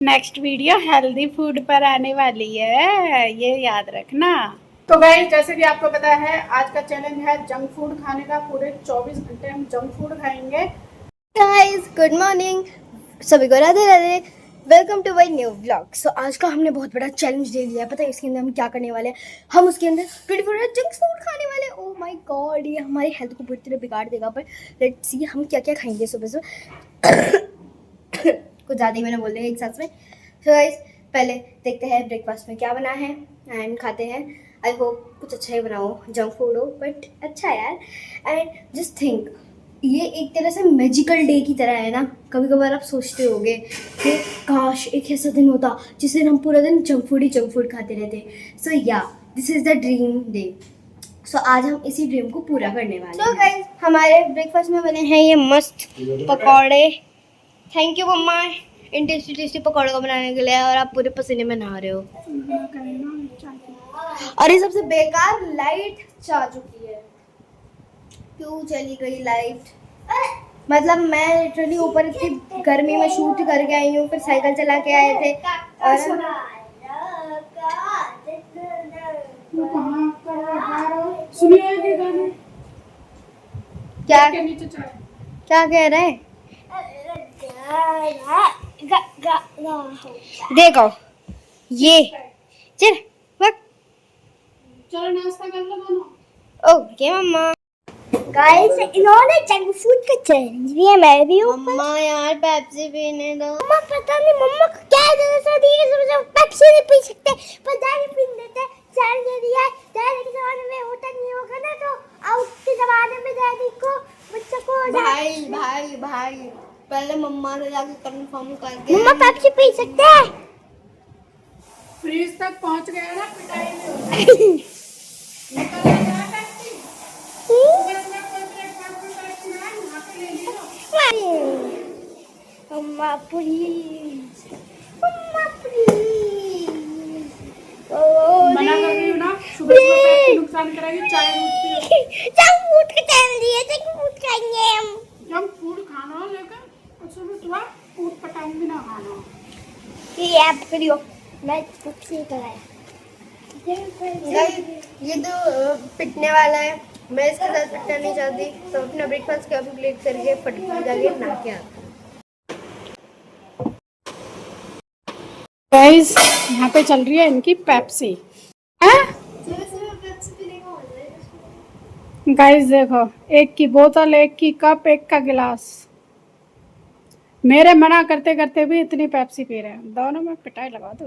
Next video healthy food पर आने वाली है, ये याद रखना। तो गाइस, जैसे कि आपको पता है आज का चैलेंज है जंक फूड खाने का। पूरे 24 घंटे हम जंक फूड खाएंगे। गाइस गुड मॉर्निंग, सभी को Radhe Radhe. Welcome to my new vlog. So आज का हमने बहुत बड़ा चैलेंज दे लिया है। पता है इसके अंदर हम क्या करने वाले हैं? हम उसके अंदर 24 जंक फूड खाने वाले हैं। ओह माय गॉड, ये हमारी हेल्थ को पूरी तरह बिगाड़ देगा। पर लेट्स सी हम क्या क्या खाएंगे सुबह सुबह। कुछ ज़्यादा ही मैंने बोल दिया एक साथ में। सो गाइस, पहले देखते हैं ब्रेकफास्ट में क्या बना है एंड खाते हैं। आई होप कुछ अच्छा ही बनाओ, जंक फूड हो बट अच्छा है यार। एंड जस्ट थिंक, ये एक तरह से मैजिकल डे की तरह है ना। कभी कभार आप सोचते होगे कि काश एक ऐसा दिन होता जिस दिन हम पूरा दिन जंक फूड खाते रहते। So yeah this is the dream day. So आज हम इसी ड्रीम को पूरा करने वाले हैं। गाइस, हमारे ब्रेकफास्ट में बने हैं ये मस्त पकौड़े। थैंक यू मम्मा इन टेस्टी टेस्टी पकौड़े को बनाने के लिए। और आप पूरे पसीने में नहा रहे हो। और ये सबसे बेकार लाइट जा चुकी है। क्यों चली गई लाइट? मतलब मैं लिटरली ऊपर इतनी गर्मी में शूट करके आई हूँ, फिर साइकिल चला के आए थे और क्या क्या कह रहे हैं? देखो ये चल चलो नाश्ता कर लो दोनों। ओके मम्मा। गाइस, इन्होंने जंक फूड का चैलेंज भी है, मैं भी हूँ। मम्मा यार पेप्सी पीने दो। मम्मा पता नहीं मम्मा को क्या जरूरत होती है, सुबह पेप्सी नहीं पी सकते पर दारू पी लेते। चैलेंज दे दिया। डैडी के जमाने में होता नहीं होगा ना, तो अब के जमाने में डैडी को बच्चा को भाई भाई भाई पहले मम्मा से जाके कंफर्म करके। मम्मा पेप्सी पी सकते हैं? फ्रीज तक पहुंच गया ना, पिटाई में मम्मा प्लीज, मम्मा प्लीज। मना कर रही हूँ ना, सुबह सुबह पेप्सी नुकसान करेगी। चाय जंक फूड का चैलेंज है, जंक फूड खाएंगे हम। जंक फूड खाना लेकिन सुबह सुबह फूड पटाऊंगी ना खाना। ये ऐप करियो, मैं कुछ नहीं कराया। ये तो पिटने वाला है, मैं इसके साथ पिटना नहीं चाहती। तो अपना ब्रेकफास्ट कैलकुलेट करके फटक जाके ना क्या। गाइस, यहाँ पे चल रही है इनकी पेप्सी। गाइस देखो, एक की बोतल, एक की कप, एक का गिलास। मेरे मना करते करते भी इतनी पेप्सी पी रहे हैं। दोनों में पिटाई लगा दो,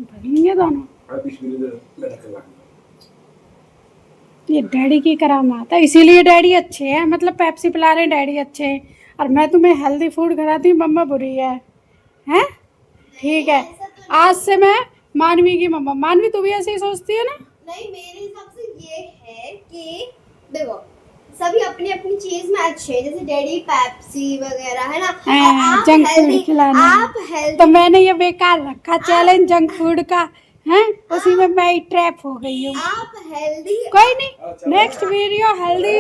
भगेंगे दोनों। ये डैडी की करामात है, इसीलिए डैडी अच्छे हैं। मतलब पेप्सी पिला रहे डैडी अच्छे हैं, और मैं तुम्हें हेल्दी फूड खिलाती हूँ, मम्मा बुरी है। हैं? ठीक है, आज से मैं मानवी की मम्मा। मानवी तू भी ऐसे ही सोचती है ना? नहीं, मेरे हिसाब से ये है कि देखो सभी अपनी अपनी चीज में अच्छे हैं। जैसे डैडी पेप्सी वगैरह है ना, जंक फूड खिलाना। आप हेल्दी। तो मैंने ये बेकार रखा चैलेंज जंक फूड का, हैं? उसी में मैं ही ट्रैप हो गई हूँ। आप हेल्दी, कोई नहीं, नेक्स्ट वीडियो हेल्दी।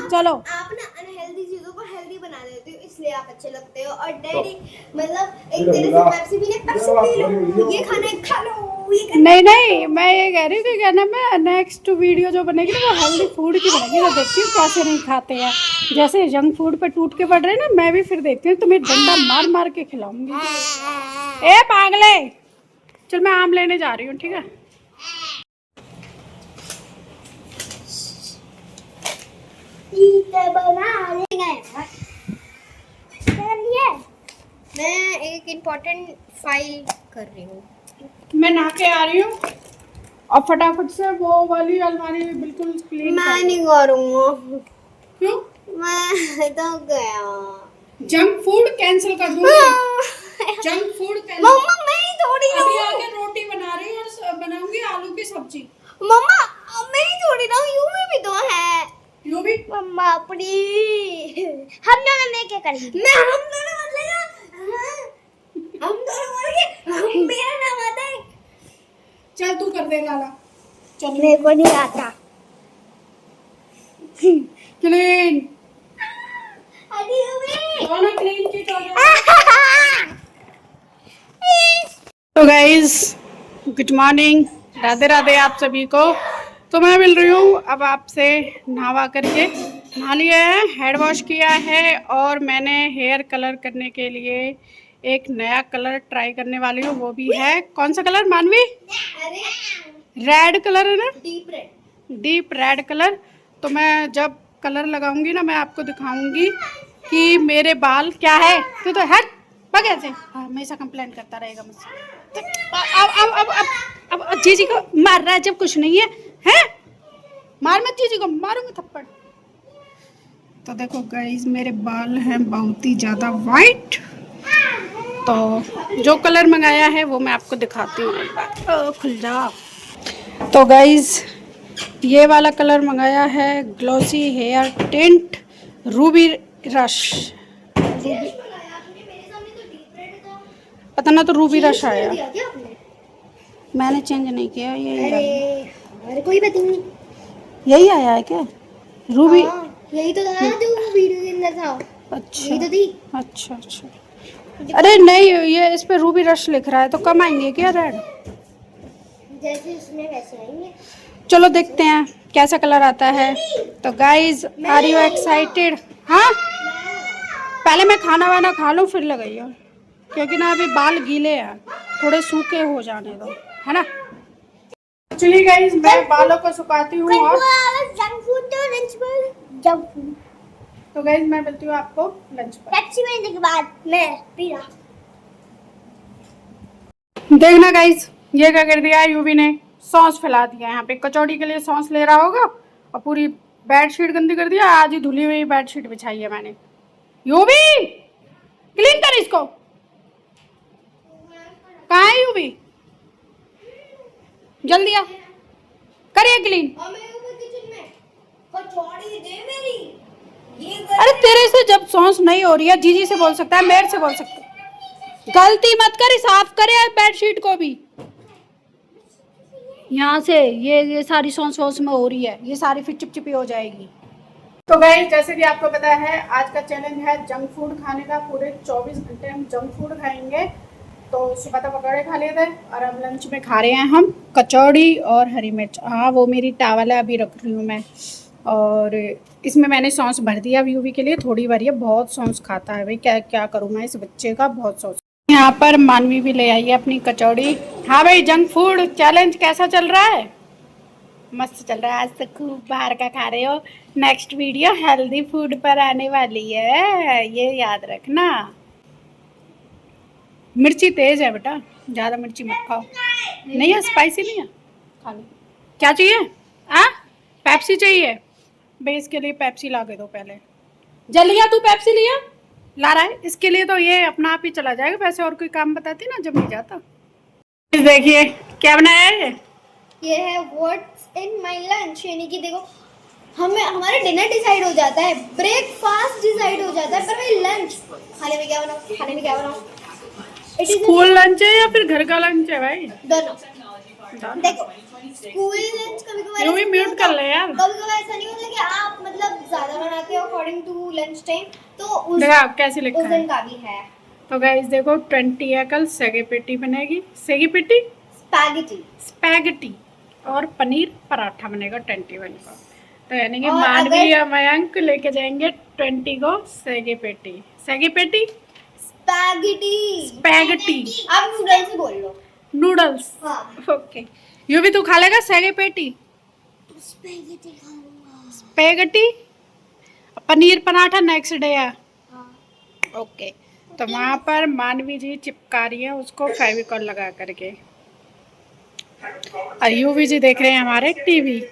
चलो, आप ना अनहेल्दी चीजों को हेल्दी बना देते हो, इसलिए आप अच्छे लगते हो। और डैडी मतलब एक तरह से पेप्सी पीने, पेप्सी पी लो, ये खाना है खा लो। नहीं नहीं, मैं ये कह रही हूँ कि क्या नाम है, नेक्स्ट वीडियो जो बनेगी ना वो हेल्दी फूड की बनेगी। तो देखती हूँ कैसे नहीं खाते हैं। जैसे जंक फूड पे टूट के पड़ रहे हैं ना, मैं भी फिर देखती हूँ, तुम्हें डंडा मार मार के खिलाऊंगी। ए पागले, चल मैं आम लेने जा रही हूँ, ठीक है? मैं एक इम्पोर्टेंट फाइल कर रही हूँ। मैं नहा के आ रही हूँ और फटाफट से वो वाली अलमारी बिल्कुल क्लीन। मैं नहीं करूँगा। क्यों? मैं तो गया। जंक फूड कैंसिल कर दूंगी। Junk food cancel. मम्मा मैं ही थोड़ी ना अभी आके रोटी बना रही हूँ और बनाऊंगी आलू की सब्जी। मम्मा मैं ही थोड़ी ना, यूं भी तो है। यूं भी? मम्मा प्लीज, हम दोनों में क्या करेंगे? मैं हम दोनों मतलब हम दोनों बोलेंगे, मेरा नाम आता है। चल तू कर दे गाला। चल, मेरे को नहीं आता। क्लीन। दोनों क्लीन की तो guys good morning, Radhe Radhe आप सभी को। तो मैं मिल रही हूँ अब आपसे नहावा करके। नहा लिया है, हेड वॉश किया है और मैंने हेयर कलर करने के लिए एक नया कलर ट्राई करने वाली हूँ। वो भी है कौन सा कलर मानवी? रेड कलर है ना, डीप रेड कलर। तो मैं जब कलर लगाऊंगी ना मैं आपको दिखाऊंगी कि मेरे बाल क्या है। तू तो हट बगैर से हमेशा कंप्लेंट करता रहेगा मुझसे। अब जीजी को मार रहा है जब कुछ नहीं है, हैं? मार मत जीजी को, मारूंगी थप्पड़। तो देखो गाइस मेरे बाल हैं बहुत ही ज़्यादा वाइट। तो जो कलर मंगाया है वो मैं आपको दिखाती हूँ एक बार। खुल जा। तो गाइस ये वाला कलर मंगाया है, glossy hair tint ruby rush. Ruby पता ना, तो रूबी रश आया। मैंने चेंज नहीं किया, यही आया। अरे कोई बात नहीं, यही आया है क्या रूबी? यही तो था जो वीडियो के अंदर था। अच्छा यही तो थी। अच्छा अच्छा। अरे नहीं, ये इस पे रूबी रश लिख रहा है, तो कम आएंगे क्या रेड? जैसे इसमें वैसे आएंगे। चलो देखते हैं कैसा कलर आता है। तो गाइज आर यू एक्साइटेड? हाँ, पहले मैं खाना वाना खा लूँ फिर लगाइए, क्योंकि ना अभी बाल गीले हैं, थोड़े सूखे हो जाने दो, है ना। चलिए गाइस मैं बालों को सुखाती हूँ और तो गाइस मैं मिलती हूँ आपको लंच पर। टैक्सी में आने के बाद मैं पी रहा। देखना गाइस ये क्या कर दिया यूवी ने, सॉस फैला दिया यहाँ पे। कचौड़ी के लिए सॉस ले रहा होगा और पूरी बेडशीट गंदी कर दिया। आज ही धुली हुई बेडशीट बिछाई है मैंने। यूवी क्लीन कर इसको। कहाँ है यूवी? जल्दी आ, करिए क्लीन। अरे तेरे से जब सॉस नहीं हो रही है जीजी से बोल सकता है, मेरे से बोल सकता है। गलती मत कर, साफ करे बेडशीट को भी। यहाँ से ये सारी सॉस वॉस में हो रही है, ये सारी फिर चिपचिपी हो जाएगी। तो गाइस जैसे कि आपको पता है आज का चैलेंज है जंक फूड खाने का। पूरे 24 घंटे हम जंक फूड खाएंगे। तो सुबह तो पकौड़े खा लिए थे और अब लंच में खा रहे हैं हम कचौड़ी और हरी मिर्च। हाँ वो मेरी टावल है, अभी रख रही हूँ मैं। और इसमें मैंने सॉस भर दिया यूवी के लिए, थोड़ी भरी है, बहुत सॉस खाता है भाई। क्या क्या करूँ मैं इस बच्चे का, बहुत सॉस। यहाँ पर मानवी भी ले आई है अपनी कचौड़ी। हाँ भाई जंक फूड चैलेंज कैसा चल रहा है? मस्त चल रहा है। आज तो खूब बाहर का खा रहे हो। नेक्स्ट वीडियो हेल्दी फूड पर आने वाली है, ये याद रखना। मिर्ची तेज है बेटा, ज़्यादा मिर्ची मत खाओ। नहीं है, स्पाइसी नहीं है, खा लो। क्या चाहिए? पेप्सी चाहिए भाई, इसके लिए पेप्सी ला के दो पहले। जल्दी आ, तू पेप्सी लिया ला रहा है इसके लिए, तो ये अपना आप ही चला जाएगा। वैसे और कोई काम बताती ना जब नहीं जाता। देखिए क्या बनाया है ये है व्हाट्स इन माय लंच, यानी कि देखो हमें हमारा डिनर डिसाइड हो जाता है, ब्रेकफास्ट डिसाइड हो जाता है, पर मैं लंच खाने में क्या बनाऊं, खाने में क्या बनाऊं। स्कूल लंच है या फिर घर का लंच है भाई? दोनों। देखो स्कूल लंच कभी-कभार भी म्यूट कर ले यार। कभी-कभार ऐसा नहीं होता कि आप मतलब ज्यादा बनाते हो अकॉर्डिंग टू लंच टाइम, तो उस देखा कैसे लिखा दिन का भी है। तो गाइस देखो 20 है कल, सेगी पेटी बनेगी। सेगी पेटी स्पैगेटी और पनीर पराठा बनेगा 21 को। तो यानी कि मानवी या मयंक लेके जाएंगे 20 को सेगी पेटी। सेगी पेटी स्पैगेटी। आप नूडल्स बोल लो। नूडल्स हाँ। ओके। यू भी तू खा लेगा सेगी पेटी? स्पैगेटी खाऊंगा। Spaghetti paneer paratha next day है। हाँ। ओके। तो वहाँ पर मानवी जी चिपका रही है उसको फेविकॉल लगा करके, और यूवी जी देख रहे हैं हमारे टीवी।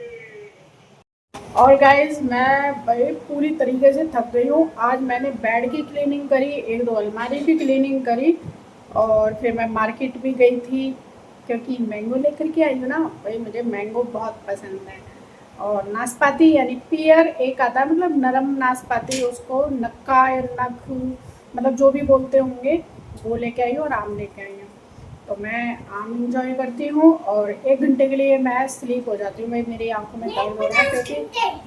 और गाइस मैं भाई पूरी तरीके से थक गई हूँ। आज मैंने बेड की क्लीनिंग करी, एक दो अलमारी की क्लीनिंग करी, और फिर मैं मार्केट भी गई थी क्योंकि मैंगो लेकर के आई हूँ ना भाई, मुझे मैंगो बहुत पसंद है। और नाशपाती यानी पियर एक आता है, मतलब नरम नाशपाती, उसको नक्का या नख मतलब जो भी बोलते होंगे, वो लेके आई हूँ और आम लेके आई हूँ। तो मैं आम इंजॉय करती हूँ और 1 घंटे के लिए मैं स्लीप हो जाती हूँ भाई। मेरी आंखों में दर्द हो रहा है क्योंकि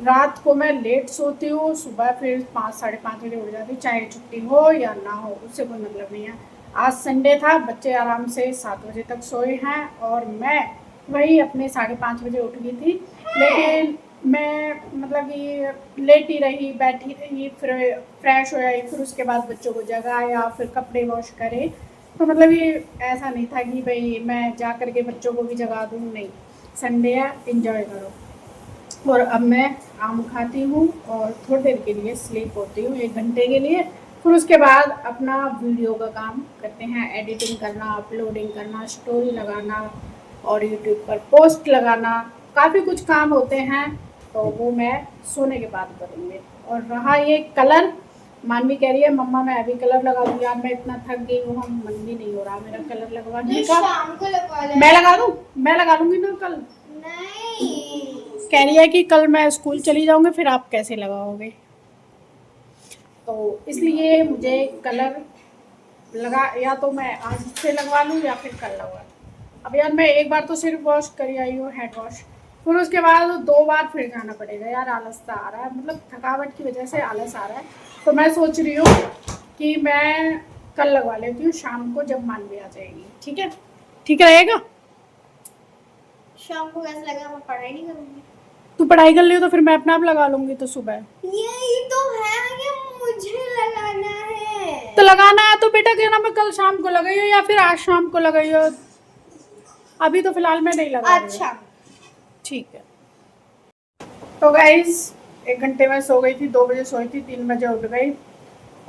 रात को मैं लेट सोती हूँ, सुबह फिर 5 साढ़े 5 बजे उठ जाती हूँ, चाहे छुट्टी हो या ना हो, उससे कोई मतलब नहीं है। आज संडे था, बच्चे आराम से 7 बजे तक सोए हैं और मैं वही अपने 5:30 बजे उठ गई थी। लेकिन मैं मतलब कि लेटी रही, बैठी रही, फिर फ्रेश हो आई, फिर उसके बाद बच्चों को जगाया, फिर कपड़े वॉश करे। तो मतलब ये ऐसा नहीं था कि भाई मैं जा कर के बच्चों को भी जगा दूँ, नहीं। संडे है, एंजॉय करो। और अब मैं आम खाती हूँ और थोड़ी देर के लिए स्लीप होती हूँ, 1 घंटे के लिए। फिर उसके बाद अपना वीडियो का काम करते हैं, एडिटिंग करना, अपलोडिंग करना, स्टोरी लगाना और यूट्यूब पर पोस्ट लगाना, काफ़ी कुछ काम होते हैं। तो वो मैं सोने के बाद करूँगी। और रहा ये कलर, मानवी कह रही है मम्मा मैं अभी कलर लगा दूँ। यार मैं इतना थक गई हूँ, हम मन भी नहीं हो रहा मेरा कलर लगवाने का। शाम को लगवा ले। मैं लगा दूँ, मैं लगा दूँगी ना कल। नहीं, कह रही है कि कल मैं स्कूल चली जाऊँगी, फिर आप कैसे लगाओगे। तो इसलिए मुझे कलर लगा, या तो मैं आज से लगवा लूँ या फिर कल लगवा लूँ। अब यार मैं एक बार तो सिर्फ वॉश कर आई हूँ, हेड वॉश, फिर उसके बाद 2 बार फिर जाना पड़ेगा। यार आलस सा आ रहा है, मतलब थकावट की वजह से आलस आ रहा है। तो मैं सोच रही हूँ कि मैं कल लगवा लेती हूँ शाम को, जब मानवी आ जाएगी। ठीक है, ठीक रहेगा। शाम को कैसे लगा, मैं पढ़ाई नहीं करूंगी। तू पढ़ाई कर लियो तो फिर मैं अपने आप लगा लूँगी। तो सुबह यही तो है कि मुझे लगाना है। तो लगाना है तो बेटा कहना मैं कल शाम को लगाइयो या फिर आज शाम को लगाइयो। अभी तो फिलहाल मैं नहीं लगा रही हूँ। अच्छा, ठीक है। तो गाइज 1 घंटे में सो गई थी, 2 बजे सोई थी, 3 बजे उठ गई।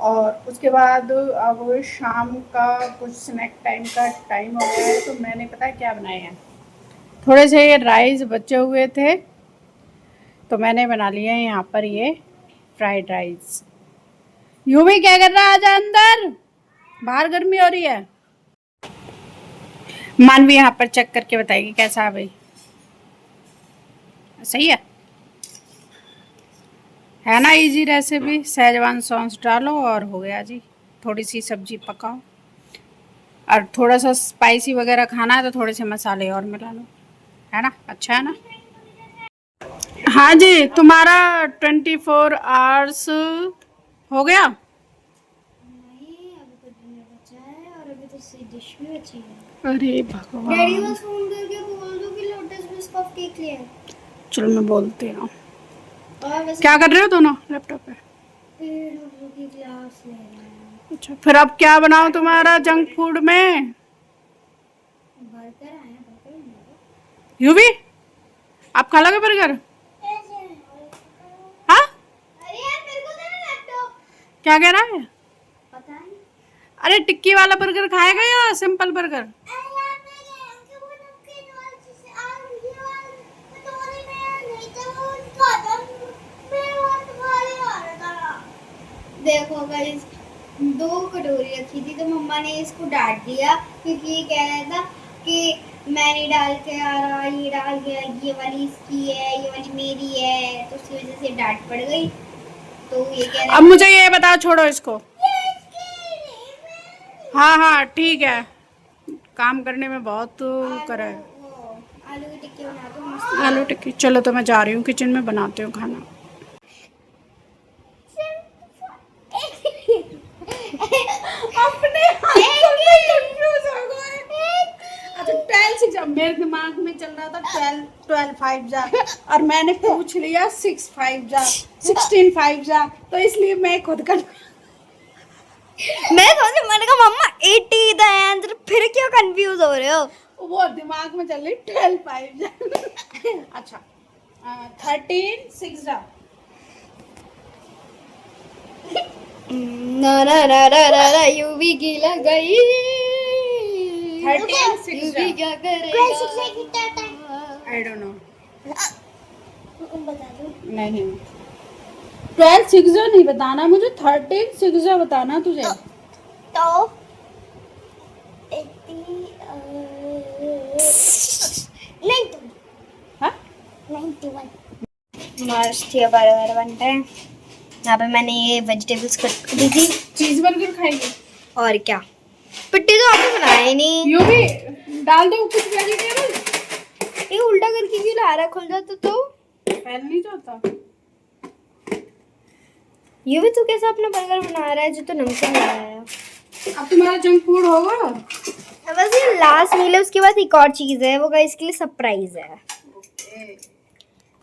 और उसके बाद अब शाम का कुछ स्नैक टाइम का टाइम हो गया है। तो मैंने पता है क्या बनाए हैं, थोड़े से ये राइस बचे हुए थे तो मैंने बना लिए हैं यहाँ पर ये फ्राइड राइस। यूं भी क्या कर रहा है, आजा अंदर, बाहर गर्मी हो रही है। मानवी यहाँ पर चेक करके बताएगी कैसा है भाई। सही है ना, इजी रेसिपी। सेजवान सॉस डालो और हो गया जी। थोड़ी सी सब्जी पकाओ और थोड़ा सा स्पाइसी वगैरह खाना है तो थोड़े से मसाले और मिला लो, है ना। अच्छा है ना। हाँ जी, तुम्हारा 24 आवर्स हो गया। नहीं अभी तो डिनर बचा है और अभी तो डिश भी बची है। अरे डैडी भगवान, को फोन करके बोल दो कि लोटस बिस्क ऑफ केक ले आए। चलो मैं बोलती हूँ। और वैसे क्या कर रहे हो दोनों लैपटॉप पे। पेड़ की क्लास ले रहे हैं। अच्छा, फिर अब क्या बनाओ तुम्हारा जंक फूड में। बर्गर आया, बर्गर बनाओ। यू भी आप खा लोगे बर्गर। हाँ, अरे यार मेरे को देना लैपटॉप। क्या कह रहा है। पता नहीं। अरे टिक्की वाला बर्गर खाएगा या सिंपल बर्गर। देखो गाइस, 2 कटोरी रखी थी तो मम्मा ने इसको डांट दिया क्योंकि ये कह रहा था कि मैं नहीं डाल के आ रहा, ये डाल गया, ये वाली इसकी है, ये वाली मेरी है, तो उसकी वजह से डांट पड़ गई। तो ये कह रहा अब मुझे ये बताओ, छोड़ो इसको। हाँ हाँ ठीक है, काम करने में बहुत करे। आलू की टिक्की बना दो मस्त। आलू टिक्की, चलो तो मैं जा रही हूँ किचन में, बनाती हूँ खाना। अपने कंफ्यूज हो गए। अच्छा 12 6 मेरे दिमाग में चल रहा था 12 5 जा, और मैंने पूछ लिया 6 5 जा, 16 5 जा, तो इसलिए मैं खुद कर मैं सोची, मैंने कहा मम्मा 80 द आंसर, फिर क्यों कंफ्यूज हो रहे हो। वो दिमाग में चल रही 12 5 जा। अच्छा 13 6 जा। ना ना ना ना ना ना यूवी की लग गई। 13 6 यूवी क्या करेगा। I don't know. बता दो। नहीं 12 6 जा नहीं बताना मुझे, 13 6 जा बताना तुझे। तो 80 हाँ 91 मस्त ये बर्गर बनता है। यहाँ पे मैंने ये वेजिटेबल्स कट दी थी। चीज बर्गर खाएंगे और क्या, पिट्टी तो आपने बनाया नहीं। यू भी डाल दो कुछ वेजिटेबल। ये उल्टा करके क्यों ला रहा है, खुल जाता तो फैल नहीं जाता। ये भी तो कैसा अपना बर्गर बना रहा है जो तो नमकीन लाया है। अब तुम्हारा जंक फूड होगा। बस ये लास्ट मील है, उसके बाद एक और चीज है, वो गाइस के लिए सरप्राइज है।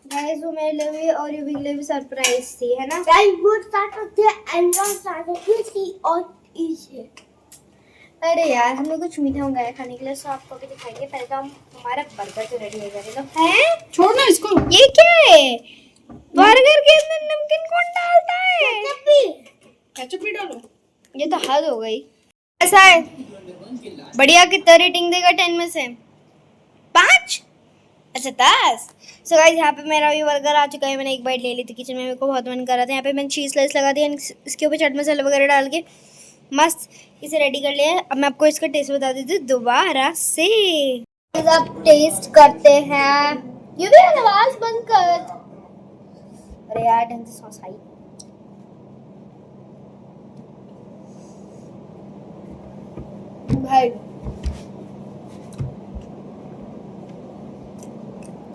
गाइस वो मेरे लिए भी और युवी के लिए भी सरप्राइज थी, है ना। गाइस वो स्टार्ट करते हैं एंड वन स्टार्ट होती है और इसे। अरे यार हमने कुछ मीठा मंगाया खाने के लिए, सो आपको भी दिखाएंगे। पहले तो हम हमारा बर्गर तो रेडी हो जाएगा। तो है छोड़ ना इसको। ये क्या है? बर्गर के अंदर नमकीन कौन डालता है? केचप भी डालो। ये तो हद हो गई। ऐसा है बढ़िया। कितना रेटिंग देगा 10 में से? 5? अच्छा 10। सो गाइस यहाँ पे मेरा भी बर्गर आ चुका है। मैंने एक बाइट ले ली थी किचन में, मेरे को बहुत मन कर रहा था। यहाँ पे मैंने चीज़ स्लाइस लगा दिया, इसके ऊपर चाट मसाला वगैरह डाल के मस्त इसे रेडी कर लिया है। अब मैं आपको इसका टेस्ट बता देती हूँ दोबारा से। अब टेस्ट करते हैं। ये भी आवाज बंद कर। अरे यार ढंग से सॉस आई। भाई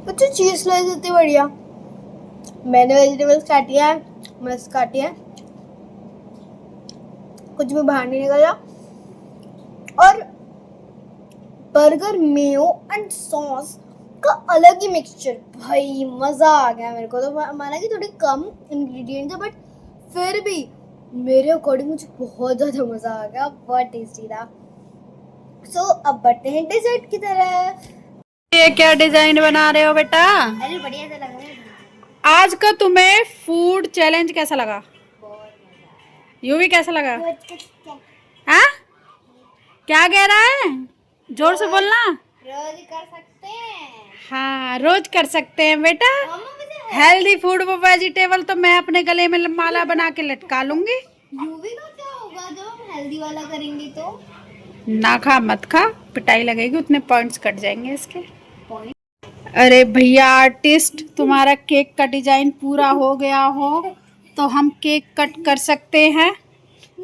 अच्छा चीज स्लाइस इतनी बढ़िया। मैंने वेजिटेबल्स काटी है, मस्त काटी है, कुछ भी बाहर नहीं निकला। और बर्गर मेयो एंड सॉस का अलग ही मिक्सचर, भाई मजा आ गया मेरे को। तो माना कि थोड़ी कम इंग्रेडिएंट है, बट फिर भी मेरे अकॉर्डिंग मुझे बहुत ज्यादा मजा आ गया, बहुत टेस्टी था। सो अब बढ़ते हैं डेजर्ट की तरफ। ये क्या डिजाइन बना रहे हो बेटा? अरे बढ़िया सा लग रहा है। आज का तुम्हें फूड चैलेंज कैसा लगा? यूवी कैसा लगा? हाँ क्या कह रहा है? जोर से बोलना। रोज कर सकते हैं। हाँ रोज कर सकते हैं बेटा। मम्मा मुझे हेल्दी फूड व वेजिटेबल तो मैं अपने गले में माला बना के लटका लूंगी। यूवी का क्या होगा जब हम हेल्दी वाला करेंगे तो? ना खा मत खा, पिटाई लगेगी, उतने पॉइंट्स कट जाएंगे इसके। अरे भैया आर्टिस्ट, तुम्हारा केक का डिजाइन पूरा हो गया हो तो हम केक कट कर सकते हैं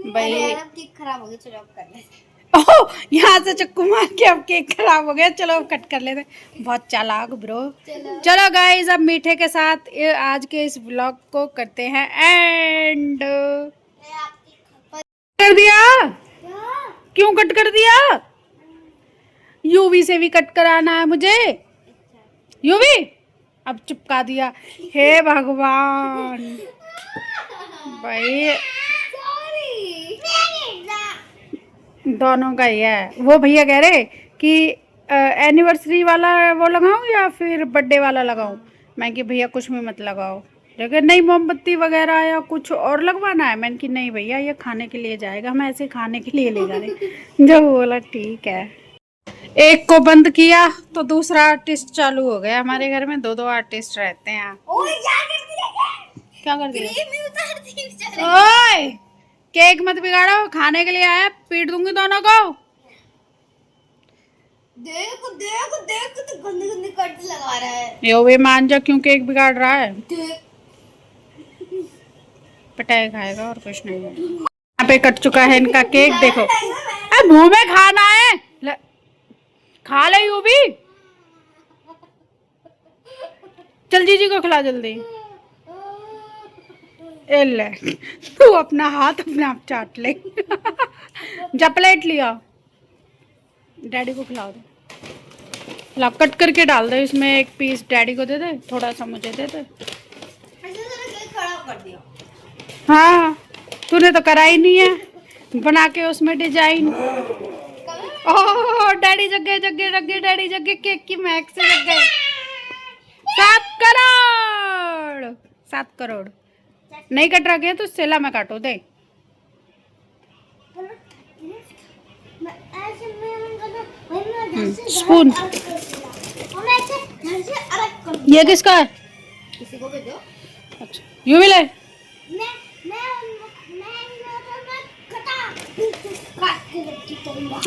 भाई। अरे यार अब केक खराब हो गया, चलो अब कर लेते हैं। ओह यहाँ से चक्कू मार के अब केक खराब हो गया, चलो अब कट कर लेते। बहुत चालाक ब्रो। चलो गाइस अब मीठे के साथ आज के इस व्लॉग को करते हैं एंड। कर दिया? क्यों कट कर दिया? यूवी से भी कट कराना है मुझे। यूवी अब चिपका दिया। हे भगवान भाई दोनों का ही है। वो भैया कह रहे कि एनिवर्सरी वाला वो लगाऊं या फिर बर्थडे वाला लगाऊं। मैं कि भैया कुछ भी मत लगाओ, लेकिन नहीं मोमबत्ती वगैरह या कुछ और लगवाना है। मैंने कि नहीं भैया ये खाने के लिए जाएगा, हम ऐसे खाने के लिए ले जा रहे। जब बोला ठीक है। एक को बंद किया तो दूसरा आर्टिस्ट चालू हो गया। हमारे घर में 2-2 आर्टिस्ट रहते हैं। क्या कर दिया? ओए केक मत बिगाड़ो, खाने के लिए आया, पीट दूंगी दोनों को। देख देख देख तो गंदे गंदे कट लगा रहा है। यो भी मान जा क्यों केक बिगाड़ रहा है। देख पिटाई खाएगा और कुछ नहीं। यहाँ पे कट चुका है इनका केक, देखो। अरे मुंह में खाना है, खा ले यू भी। चल जीजी को खिला जल्दी। ए ले तू अपना हाथ अपने आप चाट ले। जा प्लेट लिया, डैडी को खिला दो। ला कट करके डाल दे इसमें, एक पीस डैडी को दे दे, थोड़ा सा मुझे दे दे। खराब कर दिया। हाँ तूने तो करा ही नहीं है बना के उसमें डिजाइन। ओह डैडी जग गए जग गए जग गए, डैडी जग गए, केक की महक से जग गए। 7 करोड़ 7 करोड़। नहीं कट रहा गया तो सेला में काटो दे। स्पून ये किसका है? किसी को भी दो। अच्छा यू भी ले।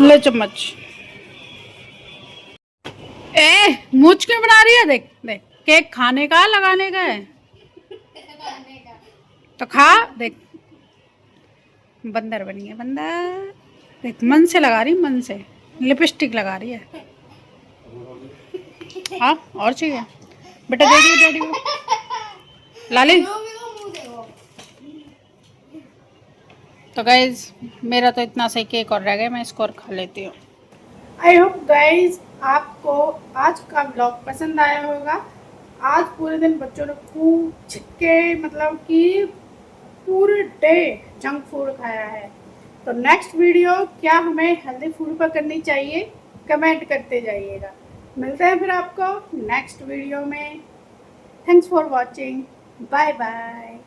ले चम्मच। ए मुझ क्यों बना रही है? देख देख केक खाने का लगाने का है तो खा। देख बंदर बनी है बंदर। देख मन से लगा रही, मन से लिपस्टिक लगा रही है। हाँ और चाहिए बेटा, दे दियो डैडी को। लाली तो गाइज मेरा तो इतना सही केक और रह गया, मैं इसको और खा लेती हूँ। आई होप गाइज आपको आज का ब्लॉग पसंद आया होगा। आज पूरे दिन बच्चों ने खूब छिक्के मतलब कि पूरे डे जंक फूड खाया है। तो नेक्स्ट वीडियो क्या हमें हेल्दी फूड पर करनी चाहिए, कमेंट करते जाइएगा। मिलते हैं फिर आपको नेक्स्ट वीडियो में। Thanks for watching, bye bye.